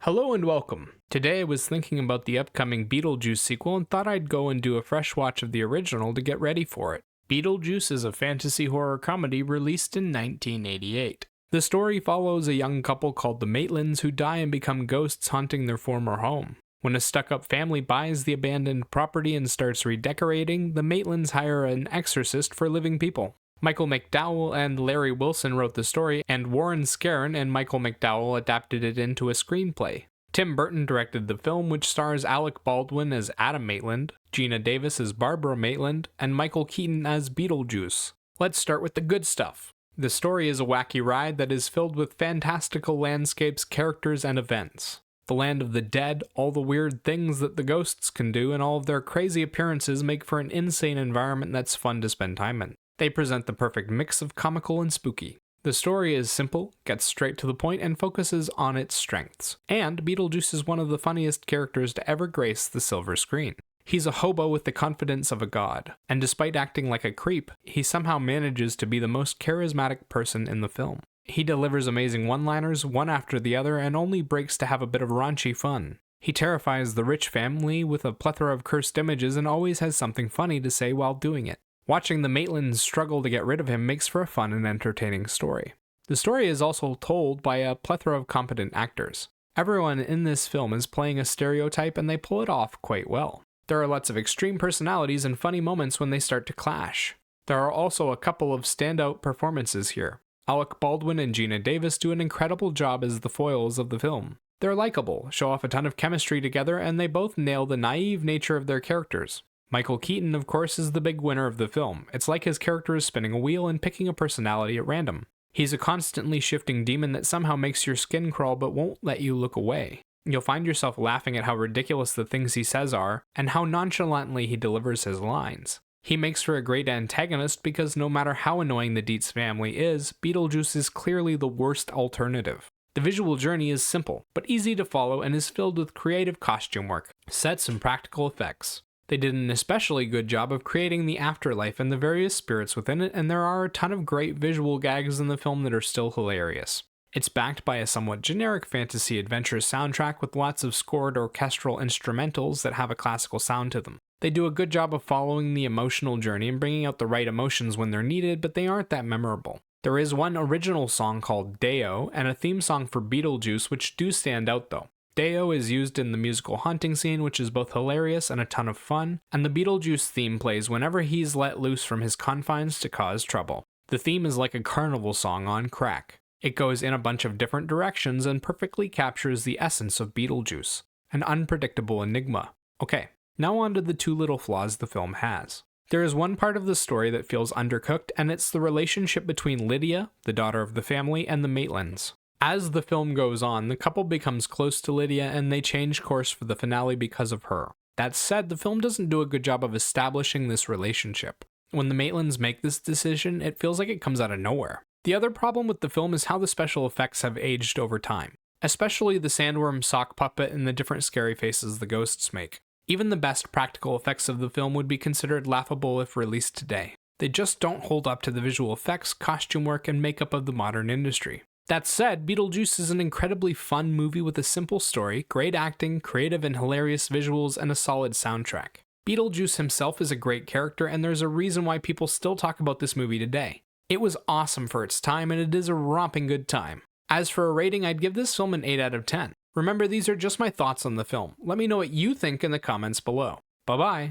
Hello and welcome. Today I was thinking about the upcoming Beetlejuice sequel and thought I'd go and do a fresh watch of the original to get ready for it. Beetlejuice is a fantasy horror comedy released in 1988. The story follows a young couple called the Maitlands who die and become ghosts haunting their former home. When a stuck-up family buys the abandoned property and starts redecorating, the Maitlands hire an exorcist for living people. Michael McDowell and Larry Wilson wrote the story, and Warren Scarron and Michael McDowell adapted it into a screenplay. Tim Burton directed the film, which stars Alec Baldwin as Adam Maitland, Gina Davis as Barbara Maitland, and Michael Keaton as Beetlejuice. Let's start with the good stuff. The story is a wacky ride that is filled with fantastical landscapes, characters, and events. The land of the dead, all the weird things that the ghosts can do, and all of their crazy appearances make for an insane environment that's fun to spend time in. They present the perfect mix of comical and spooky. The story is simple, gets straight to the point, and focuses on its strengths. And Beetlejuice is one of the funniest characters to ever grace the silver screen. He's a hobo with the confidence of a god, and despite acting like a creep, he somehow manages to be the most charismatic person in the film. He delivers amazing one-liners, one after the other, and only breaks to have a bit of raunchy fun. He terrifies the rich family with a plethora of cursed images and always has something funny to say while doing it. Watching the Maitlands struggle to get rid of him makes for a fun and entertaining story. The story is also told by a plethora of competent actors. Everyone in this film is playing a stereotype and they pull it off quite well. There are lots of extreme personalities and funny moments when they start to clash. There are also a couple of standout performances here. Alec Baldwin and Gina Davis do an incredible job as the foils of the film. They're likable, show off a ton of chemistry together, and they both nail the naive nature of their characters. Michael Keaton, of course, is the big winner of the film. It's like his character is spinning a wheel and picking a personality at random. He's a constantly shifting demon that somehow makes your skin crawl but won't let you look away. You'll find yourself laughing at how ridiculous the things he says are, and how nonchalantly he delivers his lines. He makes for a great antagonist because no matter how annoying the Dietz family is, Beetlejuice is clearly the worst alternative. The visual journey is simple, but easy to follow and is filled with creative costume work, sets, and practical effects. They did an especially good job of creating the afterlife and the various spirits within it, and there are a ton of great visual gags in the film that are still hilarious. It's backed by a somewhat generic fantasy adventure soundtrack with lots of scored orchestral instrumentals that have a classical sound to them. They do a good job of following the emotional journey and bringing out the right emotions when they're needed, but they aren't that memorable. There is one original song called Deo, and a theme song for Beetlejuice which do stand out though. Deo is used in the musical hunting scene, which is both hilarious and a ton of fun, and the Beetlejuice theme plays whenever he's let loose from his confines to cause trouble. The theme is like a carnival song on crack. It goes in a bunch of different directions and perfectly captures the essence of Beetlejuice, an unpredictable enigma. Okay, now on to the two little flaws the film has. There is one part of the story that feels undercooked, and it's the relationship between Lydia, the daughter of the family, and the Maitlands. As the film goes on, the couple becomes close to Lydia and they change course for the finale because of her. That said, the film doesn't do a good job of establishing this relationship. When the Maitlands make this decision, it feels like it comes out of nowhere. The other problem with the film is how the special effects have aged over time, especially the sandworm sock puppet and the different scary faces the ghosts make. Even the best practical effects of the film would be considered laughable if released today. They just don't hold up to the visual effects, costume work, and makeup of the modern industry. That said, Beetlejuice is an incredibly fun movie with a simple story, great acting, creative and hilarious visuals, and a solid soundtrack. Beetlejuice himself is a great character, and there's a reason why people still talk about this movie today. It was awesome for its time, and it is a romping good time. As for a rating, I'd give this film an 8 out of 10. Remember, these are just my thoughts on the film. Let me know what you think in the comments below. Bye-bye!